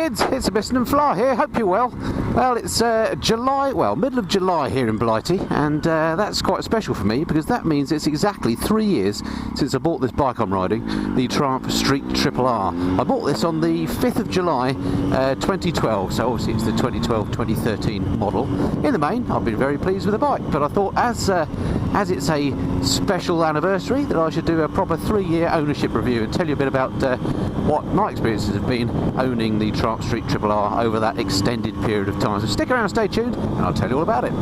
kids, it's Mr. and Fly here, hope you're well. Well, it's July, well, middle of July here in Blighty, and that's quite special for me because that means it's exactly 3 years since I bought this bike I'm riding, the Triumph Street Triple R. I bought this on the 5th of July 2012, so obviously it's the 2012-2013 model. In the main, I've been very pleased with the bike, but I thought as it's a special anniversary that I should do a proper 3-year ownership review and tell you a bit about what my experiences have been owning the Triumph Street Triple R over that extended period of time. So stick around, stay tuned, and I'll tell you all about it.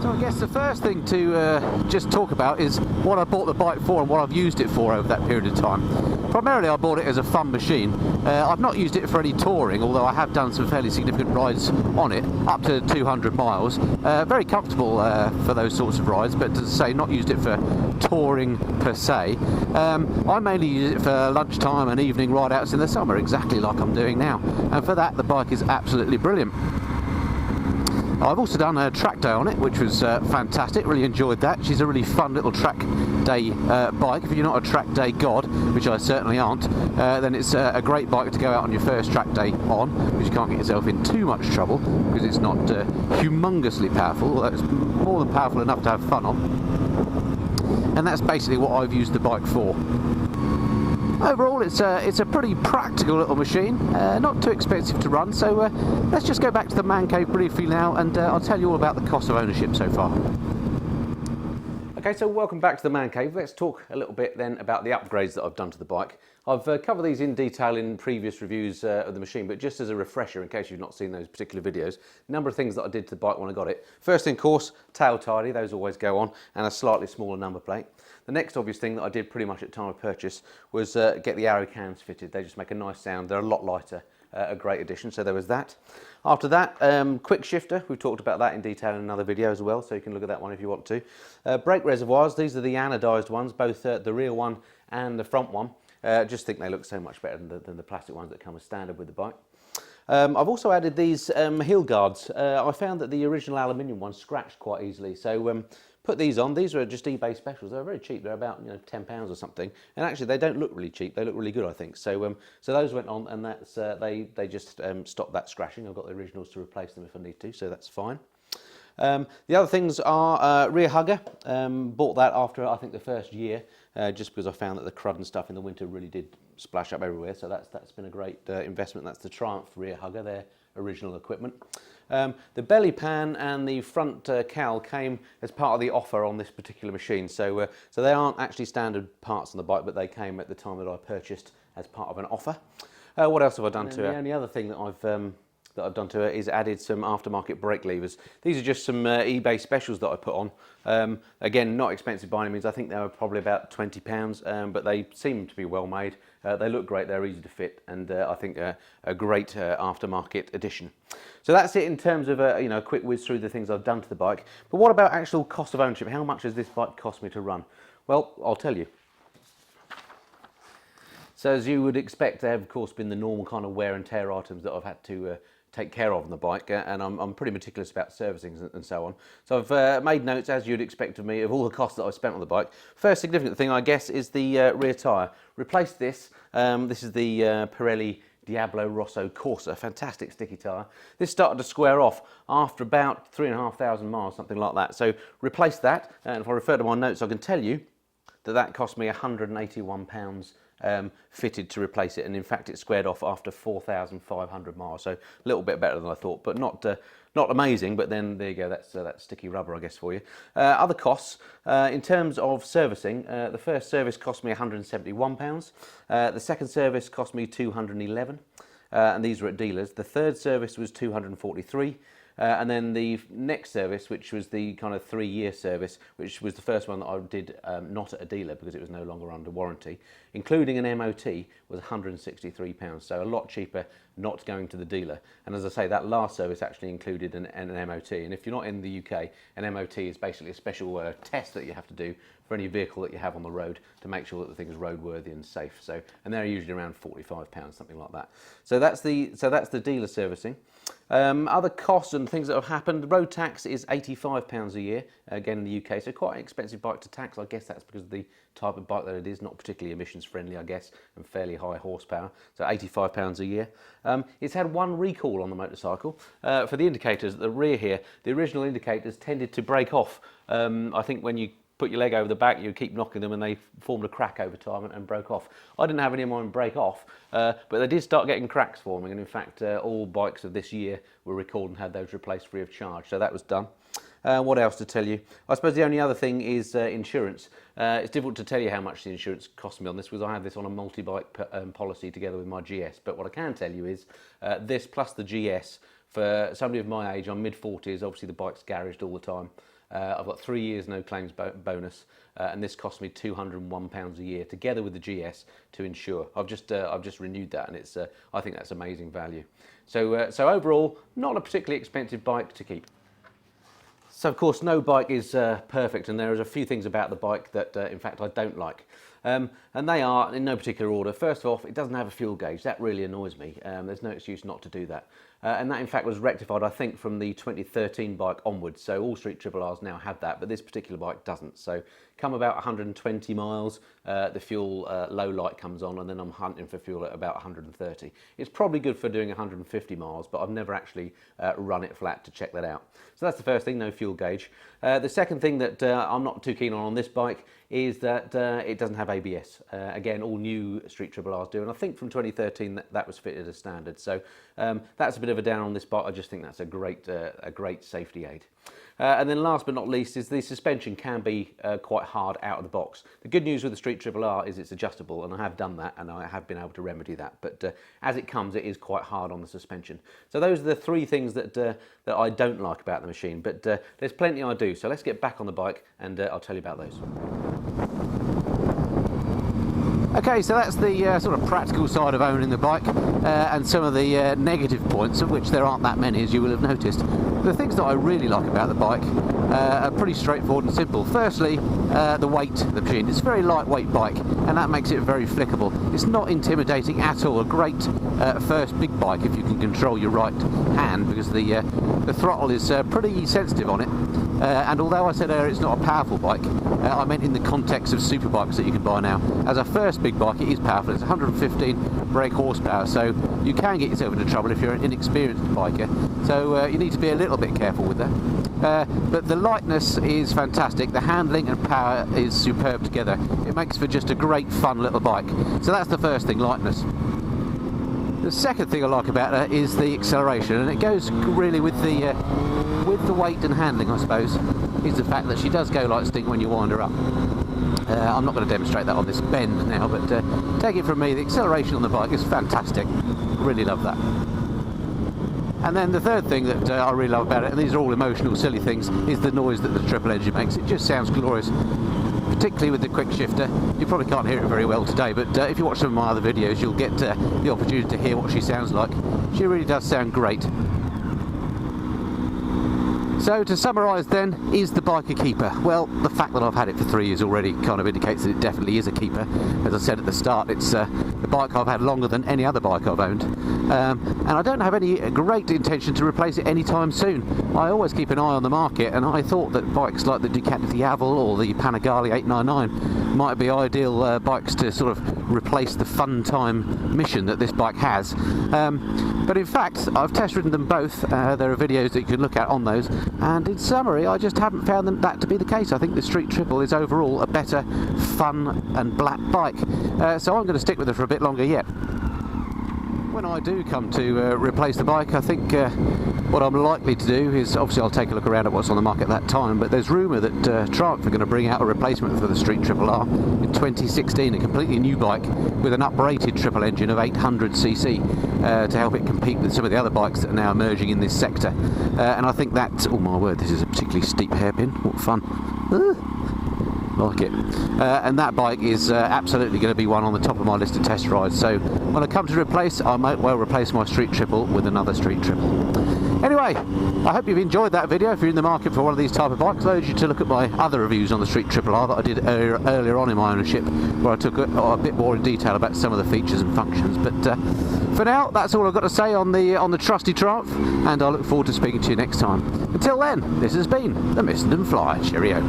So I guess the first thing to just talk about is what I bought the bike for and what I've used it for over that period of time. Primarily I bought it as a fun machine. I've not used it for any touring, although I have done some fairly significant rides on it, up to 200 miles. Very comfortable for those sorts of rides, but to say not used it for touring per se. I mainly use it for lunchtime and evening ride outs in the summer, exactly like I'm doing now. And for that the bike is absolutely brilliant. I've also done a track day on it, which was fantastic, really enjoyed that. She's a really fun little track day bike. If you're not a track day god, which I certainly aren't, then it's a great bike to go out on your first track day on, because you can't get yourself in too much trouble, because it's not humongously powerful, although it's more than powerful enough to have fun on. And that's basically what I've used the bike for. Overall, it's a pretty practical little machine, not too expensive to run, so let's just go back to the man cave briefly now, and I'll tell you all about the cost of ownership so far. Okay, so welcome back to the man cave. Let's talk a little bit then about the upgrades that I've done to the bike. I've covered these in detail in previous reviews of the machine, but just as a refresher, in case you've not seen those particular videos, a number of things that I did to the bike when I got it. First, in course, tail tidy, those always go on, and a slightly smaller number plate. The next obvious thing that I did pretty much at time of purchase was get the arrow cams fitted. They just make a nice sound. They're a lot lighter, a great addition, so there was that. After that, quick shifter. We've talked about that in detail in another video as well, so you can look at that one if you want to. Brake reservoirs, these are the anodised ones, both the rear one and the front one. Just think they look so much better than the plastic ones that come as standard with the bike. I've also added these heel guards. I found that the original aluminium ones scratched quite easily, so put these on. These are just eBay specials. They're very cheap. They're about £10 or something. And actually, they don't look really cheap. They look really good, I think. So so those went on, and that's they just stopped that scratching. I've got the originals to replace them if I need to, so that's fine. The other things are rear hugger. Bought that after I think the first year, just because I found that the crud and stuff in the winter really did splash up everywhere. So that's been a great investment. That's the Triumph rear hugger, their original equipment. The belly pan and the front cowl came as part of the offer on this particular machine, so so they aren't actually standard parts on the bike, but they came at the time that I purchased as part of an offer. What else have I done to it? The only other thing that I've done to it is added some aftermarket brake levers. These are just some eBay specials that I put on. Again, not expensive by any means. I think they were probably about £20, but they seem to be well made. They look great, they're easy to fit, and I think a great aftermarket addition. So that's it in terms of a quick whiz through the things I've done to the bike. But what about actual cost of ownership? How much has this bike cost me to run? Well, I'll tell you. So as you would expect, there have of course been the normal kind of wear and tear items that I've had to take care of on the bike, and I'm pretty meticulous about servicing and so on. So I've made notes, as you'd expect of me, of all the costs that I've spent on the bike. First significant thing, I guess, is the rear tyre. Replaced this. This is the Pirelli Diablo Rosso Corsa, fantastic sticky tyre. This started to square off after about 3,500 miles, something like that. So replaced that, and if I refer to my notes, I can tell you that that cost me £181 fitted to replace it, and in fact it squared off after 4,500 miles, so a little bit better than I thought, but not amazing. But then there you go, that's sticky rubber, I guess, for you. Other costs, in terms of servicing, the first service cost me £171, the second service cost me £211, and these were at dealers. The third service was £243. And then the next service, which was the kind of 3-year service, which was the first one that I did not at a dealer because it was no longer under warranty, including an MOT, was £163. So a lot cheaper not going to the dealer. And as I say, that last service actually included an MOT. And if you're not in the UK, an MOT is basically a special test that you have to do for any vehicle that you have on the road to make sure that the thing is roadworthy and safe. So, and they're usually around £45, something like that. So that's the dealer servicing. Other costs and things that have happened, the road tax is £85 a year, again in the UK, so quite an expensive bike to tax. I guess that's because of the type of bike that it is, not particularly emissions friendly, I guess, and fairly high horsepower, so £85 a year. It's had one recall on the motorcycle. For the indicators at the rear here, the original indicators tended to break off. I think when you put your leg over the back, you keep knocking them and they formed a crack over time and broke off. I didn't have any of mine break off, but they did start getting cracks forming, and in fact all bikes of this year were recalled and had those replaced free of charge, so that was done. What else to tell you? I suppose the only other thing is insurance. It's difficult to tell you how much the insurance cost me on this, because I have this on a multi-bike policy together with my GS, but what I can tell you is this plus the GS, for somebody of my age, I'm mid-40s, obviously the bike's garaged all the time. I've got 3 years no claims bonus, and this cost me £201 a year together with the GS to insure. I've just renewed that, and it's I think that's amazing value. So overall, not a particularly expensive bike to keep. So of course no bike is perfect, and there are a few things about the bike that in fact I don't like. And they are in no particular order. First off, it doesn't have a fuel gauge. That really annoys me. There's no excuse not to do that. And that in fact was rectified, I think, from the 2013 bike onwards. So all street triple Rs now have that, but this particular bike doesn't. So come about 120 miles, the fuel low light comes on, and then I'm hunting for fuel at about 130. It's probably good for doing 150 miles, but I've never actually run it flat to check that out. So that's the first thing, no fuel gauge. The second thing that I'm not too keen on this bike is that it doesn't have ABS. Again, all new street triple Rs do, and I think from 2013 that was fitted as standard. So that's a bit of a down on this bike. I just think that's a great safety aid. And then last but not least is the suspension can be quite hard out of the box. The good news with the Street Triple R is it's adjustable, and I have done that, and I have been able to remedy that. But as it comes, it is quite hard on the suspension. So those are the three things that that I don't like about the machine. But there's plenty I do. So let's get back on the bike, and I'll tell you about those. Okay, so that's the sort of practical side of owning the bike, and some of the negative points, of which there aren't that many, as you will have noticed. The things that I really like about the bike are pretty straightforward and simple. Firstly, the weight of the machine. It's a very lightweight bike, and that makes it very flickable. It's not intimidating at all. A great first big bike if you can control your right hand, because the throttle is pretty sensitive on it. And although I said earlier it's not a powerful bike, I meant in the context of super bikes that you can buy now. As a first big bike, it is powerful. It's 115 brake horsepower, so you can get yourself into trouble if you're an inexperienced biker. So you need to be a little bit careful with that. But the lightness is fantastic. The handling and power is superb together. It makes for just a great fun little bike. So that's the first thing, lightness. The second thing I like about her is the acceleration, and it goes really with the weight and handling, I suppose, is the fact that she does go like stink when you wind her up. I'm not going to demonstrate that on this bend now, but take it from me, the acceleration on the bike is fantastic. Really love that. And then the third thing that I really love about it, and these are all emotional, silly things, is the noise that the triple engine makes. It just sounds glorious, particularly with the quick shifter. You probably can't hear it very well today, but if you watch some of my other videos, you'll get the opportunity to hear what she sounds like. She really does sound great. So to summarise then, is the bike a keeper? Well, the fact that I've had it for 3 years already kind of indicates that it definitely is a keeper. As I said at the start, it's the bike I've had longer than any other bike I've owned. And I don't have any great intention to replace it anytime soon. I always keep an eye on the market, and I thought that bikes like the Ducati Diablo or the Panigale 899 might be ideal bikes to sort of replace the fun time mission that this bike has. But in fact, I've test ridden them both. There are videos that you can look at on those. And in summary, I just haven't found that to be the case. I think the Street Triple is overall a better, fun and black bike. So I'm going to stick with it for a bit longer yet. When I do come to replace the bike, I think what I'm likely to do is, obviously I'll take a look around at what's on the market at that time, but there's rumour that Triumph are going to bring out a replacement for the Street Triple R in 2016, a completely new bike with an uprated triple engine of 800cc to help it compete with some of the other bikes that are now emerging in this sector. And I think that, oh my word, this is a particularly steep hairpin, what fun. Like it. And that bike is absolutely going to be one on the top of my list of test rides. So when I come to replace, I might well replace my Street Triple with another Street Triple. Anyway, I hope you've enjoyed that video. If you're in the market for one of these type of bikes, I urge you to look at my other reviews on the Street Triple R that I did earlier on in my ownership, where I took a bit more in detail about some of the features and functions. But for now, that's all I've got to say on the trusty Triumph, and I look forward to speaking to you next time. Until then, this has been the Mist and Fly. Cheerio.